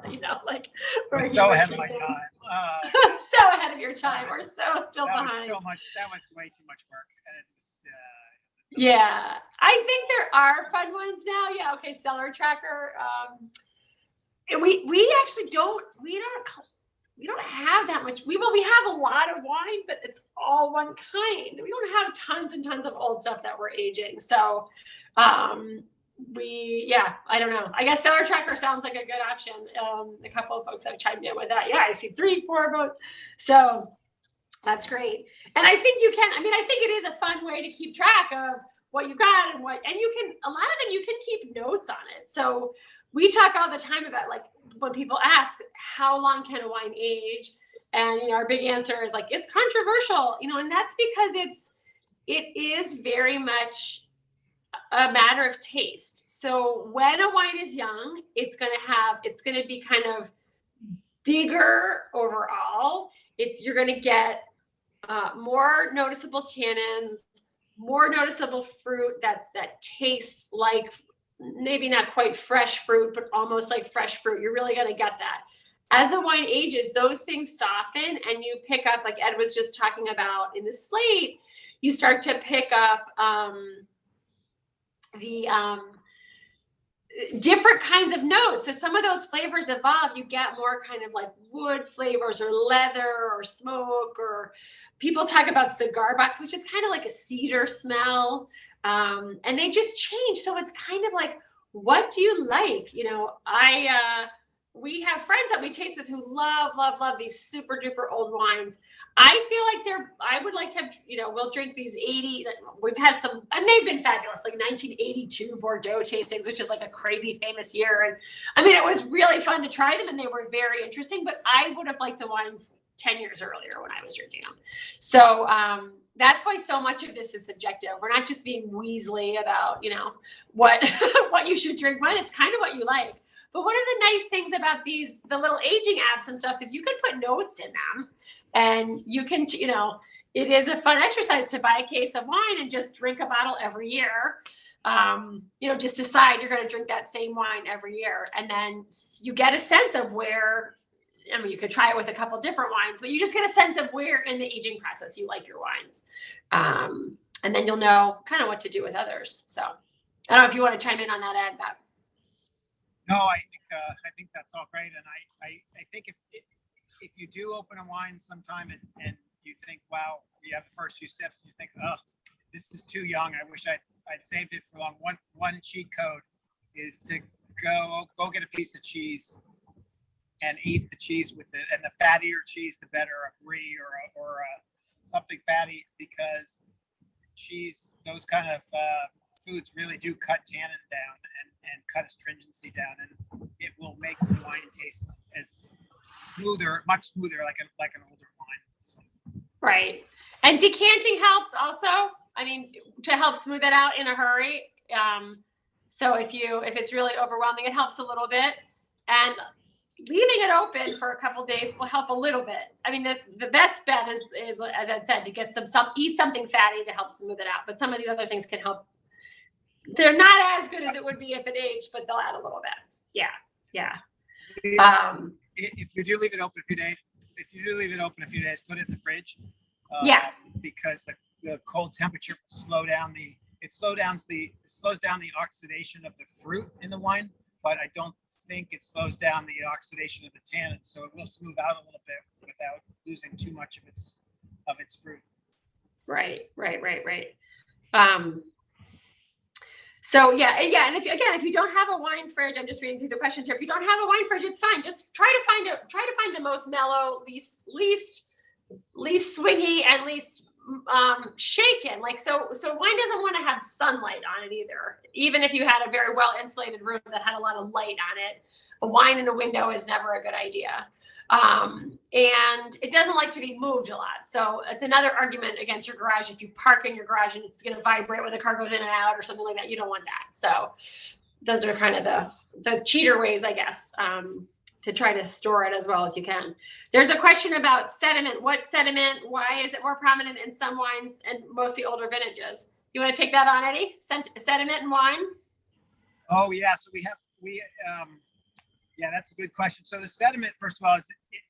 like.
I'm
where he
so
was
ahead of my
thinking,
time.
so ahead of your time. We're so still
That
behind.
that was way too much work. And it was,
Yeah, I think there are fun ones now. Yeah, okay, seller tracker. And we actually don't have that much. We have a lot of wine, but it's all one kind. We don't have tons and tons of old stuff that we're aging. So I don't know. I guess seller tracker sounds like a good option. A couple of folks have chimed in with that. Yeah, I see 3, 4 votes. So that's great. And I think you can, I think it is a fun way to keep track of what you got and you can, a lot of them you can keep notes on it. So we talk all the time about, like, when people ask, how long can a wine age? And, our big answer is like, it's controversial, and that's because it is very much a matter of taste. So when a wine is young, it's going to be kind of bigger overall. You're going to get more noticeable tannins, more noticeable fruit that tastes like, maybe not quite fresh fruit, but almost like fresh fruit. You're really going to get that. As the wine ages, those things soften, and you pick up, like Ed was just talking about in the slate, you start to pick up the different kinds of notes. So some of those flavors evolve. You get more kind of like wood flavors or leather or smoke, or people talk about cigar box, which is kind of like a cedar smell. And they just change. So it's kind of like, what do you like? We have friends that we taste with who love these super duper old wines. I feel like I would like have, we'll drink these 80, we've had some, and they've been fabulous, like 1982 Bordeaux tastings, which is like a crazy famous year. And it was really fun to try them, and they were very interesting, but I would have liked the wines 10 years earlier when I was drinking them. So that's why so much of this is subjective. We're not just being Weasley about, what what you should drink when. It's kind of what you like. But one of the nice things about the little aging apps and stuff is you can put notes in them, and you can, it is a fun exercise to buy a case of wine and just drink a bottle every year. Just decide you're going to drink that same wine every year. And then you get a sense of where, you could try it with a couple different wines, but you just get a sense of where in the aging process you like your wines. And then you'll know kind of what to do with others. So I don't know if you want to chime in on that, Ed.
no, I think that's all great. And I think if you do open a wine sometime and you think, wow, you have the first few sips, and you think, oh, this is too young. I wish I'd saved it for long. One cheat code is to go get a piece of cheese and eat the cheese with it. And the fattier cheese, the better, a brie or something fatty, because cheese, those kind of foods really do cut tannin down and cut astringency down, and it will make the wine taste much smoother, like an older wine. So.
Right. And decanting helps also, to help smooth it out in a hurry. So if it's really overwhelming, it helps a little bit. And leaving it open for a couple days will help a little bit. The best bet is, as Ed said, to get eat something fatty to help smooth it out. But some of these other things can help. They're not as good as it would be if it aged, but they'll add a little bit. Yeah.
If you do leave it open a few days, put it in the fridge. Because the cold temperature slows down the oxidation of the fruit in the wine, but I don't think it slows down the oxidation of the tannin, so it will smooth out a little bit without losing too much of its fruit. Right.
So yeah, and if you don't have a wine fridge, I'm just reading through the questions here. If you don't have a wine fridge, it's fine. Just try to find the most mellow, least swingy, and least shaken. So wine doesn't want to have sunlight on it either. Even if you had a very well insulated room that had a lot of light on it, a wine in a window is never a good idea. And it doesn't like to be moved a lot. So it's another argument against your garage. If you park in your garage and it's going to vibrate when the car goes in and out or something like that, you don't want that. So those are kind of the cheater ways, I guess, to try to store it as well as you can. There's a question about sediment. What sediment? Why is it more prominent in some wines and mostly older vintages? You want to take that on, Eddie? Sediment and wine?
Oh yeah, so yeah, that's a good question. So the sediment, first of all,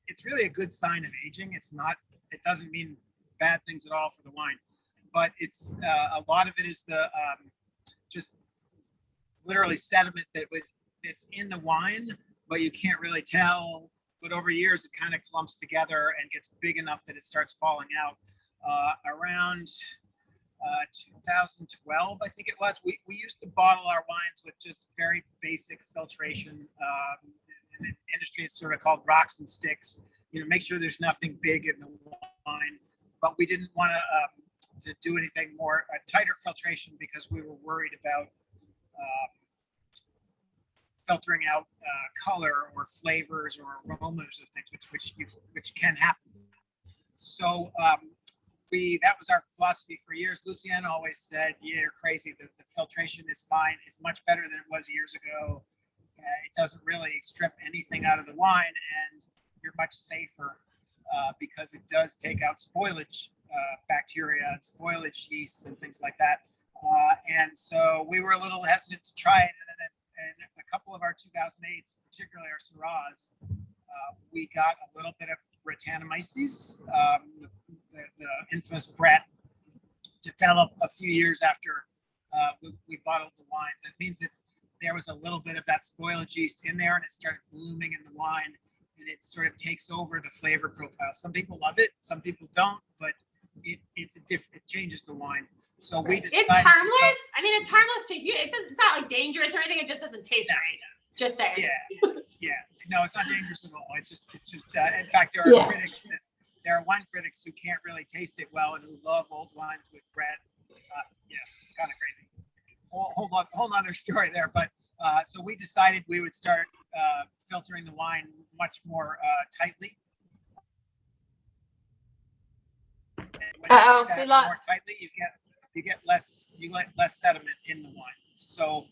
it's really a good sign of aging. It doesn't mean bad things at all for the wine, but it's a lot of it is the just literally sediment it's in the wine, but you can't really tell. But over years, it kind of clumps together and gets big enough that it starts falling out. Around 2012, I think it was, we used to bottle our wines with just very basic filtration. In the industry, it's sort of called rocks and sticks. Make sure there's nothing big in the wine. But we didn't want to do anything more tighter filtration because we were worried about filtering out color or flavors or aromas of things, which can happen. So that was our philosophy for years. Lucienne always said, "Yeah, you're crazy. The filtration is fine. It's much better than it was years ago. It doesn't really strip anything out of the wine, and you're much safer because it does take out spoilage bacteria and spoilage yeasts and things like that." And so we were a little hesitant to try it. And a couple of our 2008s, particularly our Syrahs, we got a little bit of Brettanomyces, the infamous Brett, developed a few years after we bottled the wines. That means that there was a little bit of that spoilage yeast in there, and it started blooming in the wine, and it sort of takes over the flavor profile. Some people love it, some people don't, but it changes the wine. So we decided
it's harmless. I mean, it's harmless to you. It's not like dangerous or anything. It just doesn't taste right. Just saying.
Yeah. No, it's not dangerous at all. It's just. In fact, there are critics there are wine critics who can't really taste it well and who love old wines with Brett. It's kind of crazy. Whole other story there. But so we decided we would start filtering the wine much more tightly. More tightly, you get less sediment in the wine. So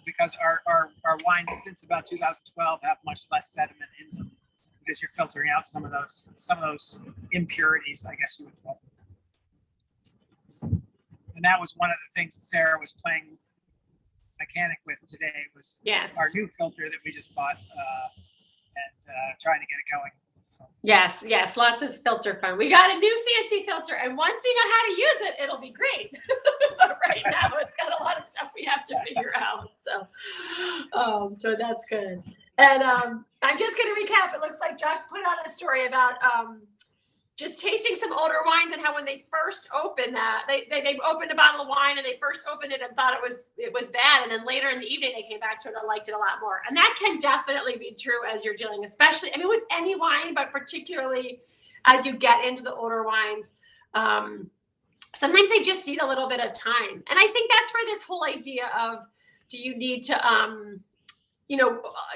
because our wines since about 2012 have much less sediment in them because you're filtering out some of those impurities, I guess you would call them. So, and that was one of the things that Sarah was playing mechanic with today was our new filter that we just bought and trying to get it going. So.
Yes, lots of filter fun. We got a new fancy filter, and once we know how to use it, it'll be great. But right now, it's got a lot of stuff we have to figure out. So that's good. And I'm just going to recap. It looks like Jack put out a story about just tasting some older wines and how when they first opened that, they opened a bottle of wine and they first opened it and thought it was bad. And then later in the evening, they came back to it and liked it a lot more. And that can definitely be true as you're dealing, especially, I mean, with any wine, but particularly as you get into the older wines. Sometimes they just need a little bit of time. And I think that's where this whole idea of, do you need to,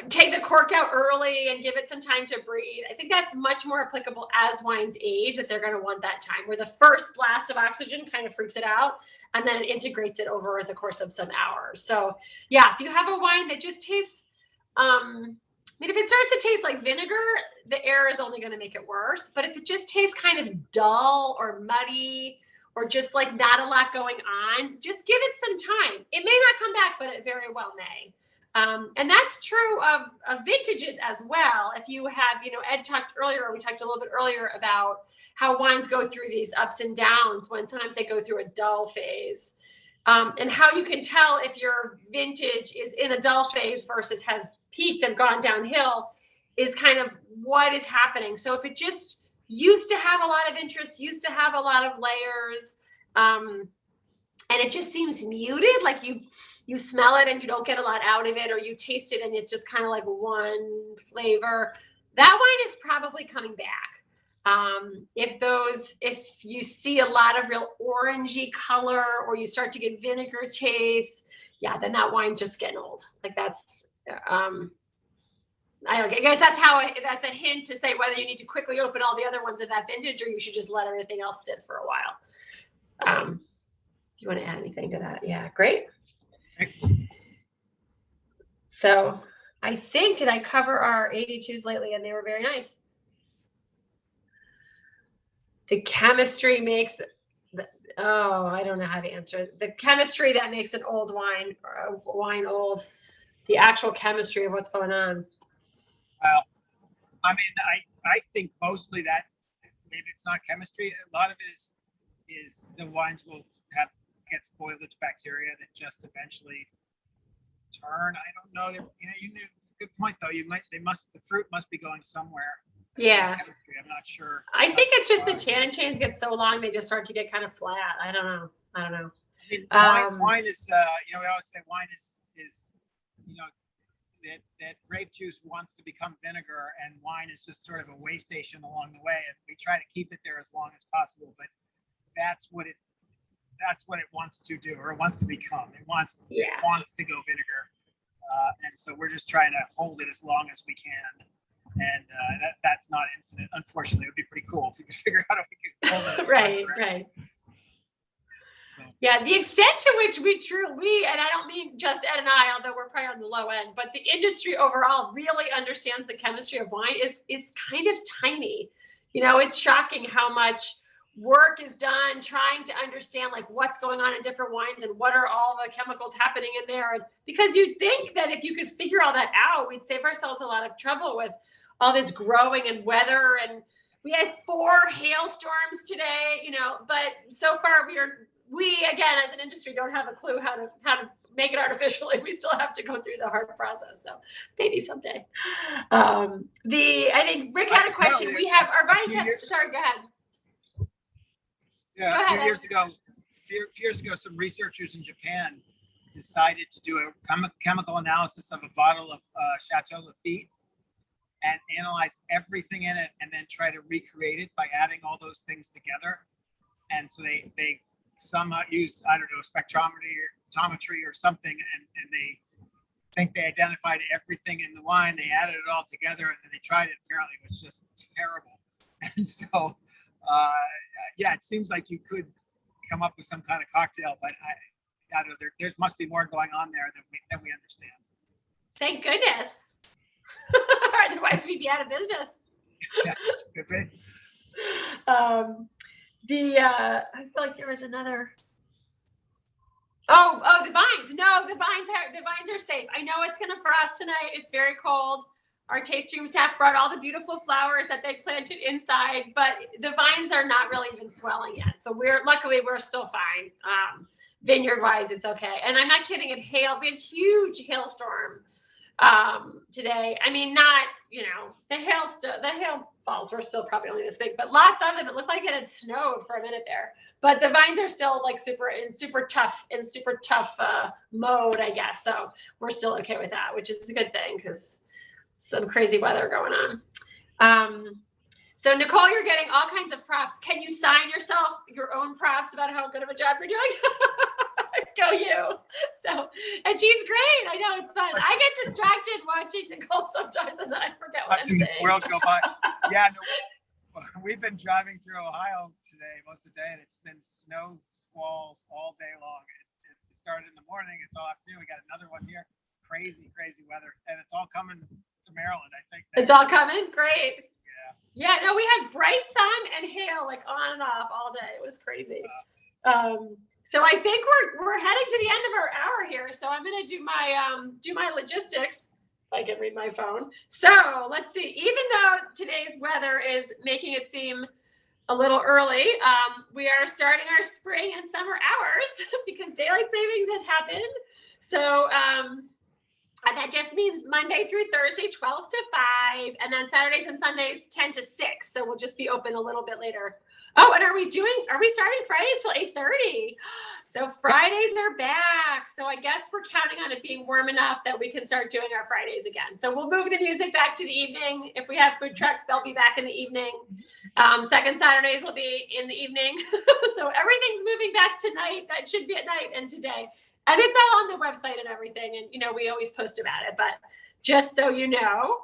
take the cork out early and give it some time to breathe. I think that's much more applicable as wines age, that they're going to want that time where the first blast of oxygen kind of freaks it out and then it integrates it over the course of some hours. So if you have a wine that just tastes, if it starts to taste like vinegar, the air is only going to make it worse. But if it just tastes kind of dull or muddy or just like not a lot going on, just give it some time. It may not come back, but it very well may. And that's true of vintages as well. If you have, Ed talked earlier, we talked a little bit earlier about how wines go through these ups and downs when sometimes they go through a dull phase. And how you can tell if your vintage is in a dull phase versus has peaked and gone downhill is kind of what is happening. So if it just used to have a lot of interest, used to have a lot of layers, and it just seems muted, like you smell it and you don't get a lot out of it, or you taste it and it's just kind of like one flavor, that wine is probably coming back. If you see a lot of real orangey color or you start to get vinegar taste, then that wine's just getting old. Like that's, I guess that's a hint to say whether you need to quickly open all the other ones of that vintage or you should just let everything else sit for a while. You want to add anything to that? Yeah, great. So I think, did I cover our 82s lately? And they were very nice. The chemistry makes, oh, I don't know how to answer it. The chemistry that makes an old wine, or a wine old, the actual chemistry of what's going on.
Well, I mean, I think mostly that maybe it's not chemistry. A lot of it is the wines will get spoilage bacteria that just eventually turn. I don't know. You knew, good point though. The fruit must be going somewhere.
Yeah.
I'm not sure.
I think it's just the tannin chains get so long, they just start to get kind of flat. I don't know.
I mean, wine is, we always say wine is, that grape juice wants to become vinegar, and wine is just sort of a way station along the way. And we try to keep it there as long as possible, but that's what it wants to do, or it wants to become. It wants to go vinegar. And so we're just trying to hold it as long as we can. And that's not infinite. Unfortunately, it would be pretty cool if we could figure out if we could hold it.
Right. So. Yeah, the extent to which we, and I don't mean just Ed and I, although we're probably on the low end, but the industry overall really understands the chemistry of wine is kind of tiny. It's shocking how much work is done trying to understand like what's going on in different wines and what are all the chemicals happening in there. And because you'd think that if you could figure all that out, we'd save ourselves a lot of trouble with all this growing and weather. And we had 4 hailstorms today, but so far we again, as an industry, don't have a clue how to make it artificially. We still have to go through the hard process. So maybe someday. I think Rick had a question. We have our vines. Sorry, go ahead.
Yeah, a few years ago, some researchers in Japan decided to do a chemical analysis of a bottle of Chateau Lafite and analyze everything in it, and then try to recreate it by adding all those things together. And so they somehow use, I don't know, spectrometry or something, and they think they identified everything in the wine. They added it all together, and then they tried it. Apparently, it was just terrible. And so, it seems like you could come up with some kind of cocktail, but I don't know. There must be more going on there than we understand.
Thank goodness. Otherwise, we'd be out of business.
Yeah, could be.
I feel like there was another. Oh, the vines. No, the vines are safe. I know it's gonna frost tonight. It's very cold. Our tasting room staff brought all the beautiful flowers that they planted inside, but the vines are not really even swelling yet. So luckily we're still fine. Vineyard wise, it's okay. And I'm not kidding. It hailed. We had a huge hailstorm today. I mean, not, the hail balls were still probably only this big, but lots of them. It looked like it had snowed for a minute there, but the vines are still like super tough mode, I guess. So we're still okay with that, which is a good thing because some crazy weather going on. So Nicole, you're getting all kinds of props. Can you sign your own props about how good of a job you're doing? Go you. So, and she's great. I know, it's fun. I get distracted watching Nicole sometimes and then I forget what I'm saying.
The world go by. Yeah, no, we've been driving through Ohio today, most of the day, and it's been snow squalls all day long. It started in the morning. It's all afternoon. We got another one here. Crazy weather. And it's all coming to Maryland, I think.
It's all coming? Great. Yeah, no, we had bright sun and hail like on and off all day. It was crazy. So I think we're heading to the end of our hour here. So I'm going to do my logistics. If I can read my phone. So let's see. Even though today's weather is making it seem a little early, we are starting our spring and summer hours because daylight savings has happened. So that just means Monday through Thursday, 12 to 5, and then Saturdays and Sundays, 10 to 6. So we'll just be open a little bit later. Oh, and are we starting Fridays till 8:30? So Fridays are back. So I guess we're counting on it being warm enough that we can start doing our Fridays again. So we'll move the music back to the evening. If we have food trucks, they'll be back in the evening. Second Saturdays will be in the evening. So everything's moving back tonight. That should be at night and today. And it's all on the website and everything. And, we always post about it. But just so you know,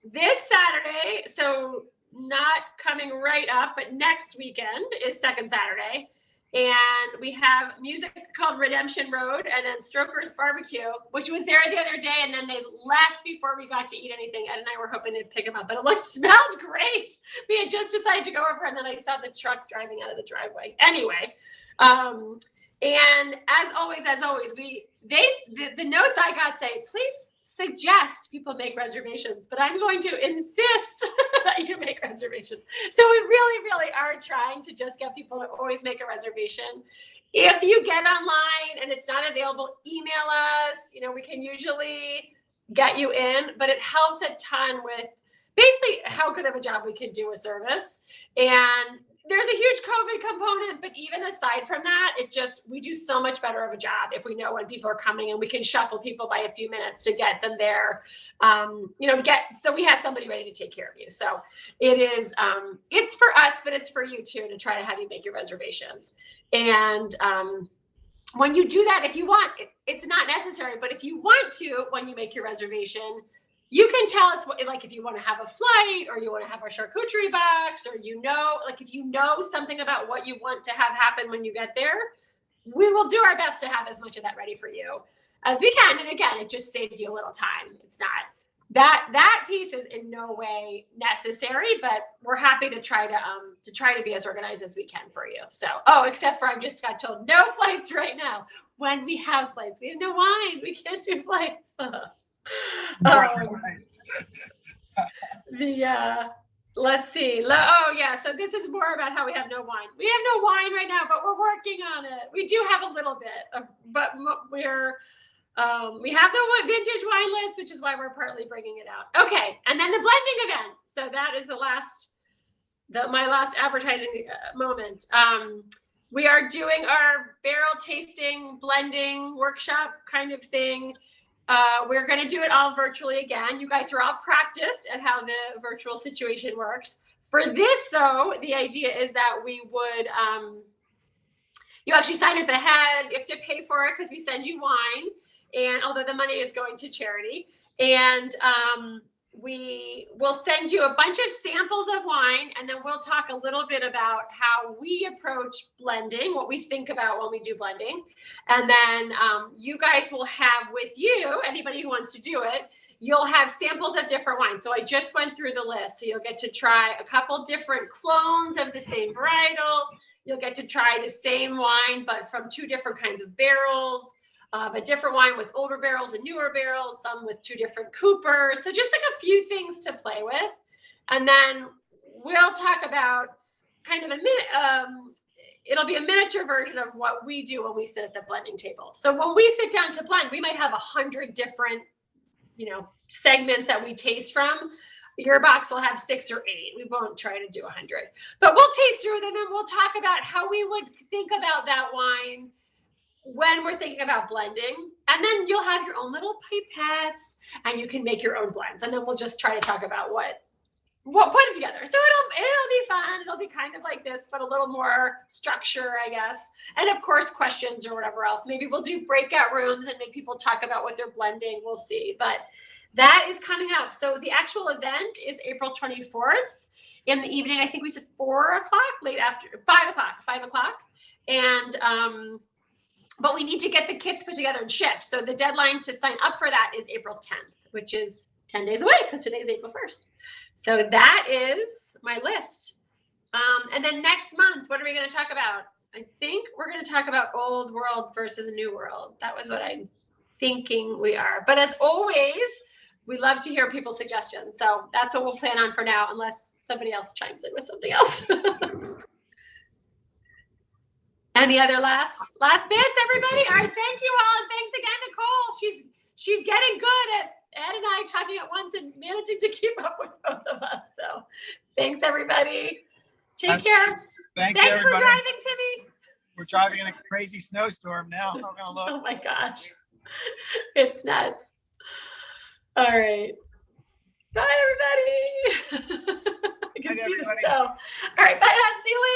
this Saturday, so not coming right up, but next weekend is second Saturday. And we have music called Redemption Road, and then Stroker's Barbecue, which was there the other day, and then they left before we got to eat anything. Ed and I were hoping to pick them up, but it smelled great. We had just decided to go over, and then I saw the truck driving out of the driveway. Anyway, and as always, the notes I got say, please suggest people make reservations, but I'm going to insist that you make reservations. So we really, really are trying to just get people to always make a reservation. If you get online and it's not available, email us. We can usually get you in, but it helps a ton with basically how good of a job we can do with service. And there's a huge COVID component, but even aside from that, we do so much better of a job if we know when people are coming, and we can shuffle people by a few minutes to get them there, so we have somebody ready to take care of you. So it is, it's for us, but it's for you too, to try to have you make your reservations. And when you do that, if you want, it's not necessary, but if you want to, when you make your reservation, you can tell us if you want to have a flight, or you want to have our charcuterie box, or if you know something about what you want to have happen when you get there, we will do our best to have as much of that ready for you as we can. And again, it just saves you a little time. It's not that piece is in no way necessary, but we're happy to try to be as organized as we can for you. So, except for I just got told no flights right now. When we have flights, we have no wine. We can't do flights. Let's see. So this is more about how we have no wine. We have no wine right now, but we're working on it. We do have a little bit, but we have the vintage wine list, which is why we're partly bringing it out. Okay, and then the blending event. So that is my last advertising moment. We are doing our barrel tasting, blending workshop kind of thing. We're going to do it all virtually again. You guys are all practiced at how the virtual situation works. For this, though, the idea is that we would, you actually sign up ahead. You have to pay for it because we send you wine, and although the money is going to charity. And we will send you a bunch of samples of wine, and then we'll talk a little bit about how we approach blending, what we think about when we do blending. And then you guys will have with you, anybody who wants to do it, you'll have samples of different wines. So I just went through the list. So you'll get to try a couple different clones of the same varietal. You'll get to try the same wine, but from two different kinds of barrels. A different wine with older barrels and newer barrels, some with two different coopers. So just like a few things to play with. And then we'll talk about kind of it'll be a miniature version of what we do when we sit at the blending table. So when we sit down to blend, we might have 100 different, segments that we taste from. Your box will have 6 or 8. We won't try to do 100, but we'll taste through them and we'll talk about how we would think about that wine when we're thinking about blending. And then you'll have your own little pipettes and you can make your own blends. And then we'll just try to talk about what put it together. So it'll be fun. It'll be kind of like this, but a little more structure, I guess. And of course, questions or whatever else. Maybe we'll do breakout rooms and make people talk about what they're blending. We'll see. But that is coming up. So the actual event is April 24th in the evening. I think we said 4 o'clock, late after 5 o'clock. And, but we need to get the kits put together and shipped. So the deadline to sign up for that is April 10th, which is 10 days away because today's April 1st. So that is my list. And then next month, what are we going to talk about? I think we're going to talk about old world versus new world. That was what I'm thinking we are. But as always, we love to hear people's suggestions. So that's what we'll plan on for now, unless somebody else chimes in with something else. Any other last bits, everybody? All right, thank you all, and thanks again, Nicole. She's getting good at Ed and I talking at once and managing to keep up with both of us. So thanks, everybody. Take care.
Thanks
for
everybody.
driving, Timmy.
We're driving in a crazy snowstorm now. I'm gonna look.
Oh my gosh, it's nuts. All right, bye, everybody. I can see the snow. All right, bye. See you later.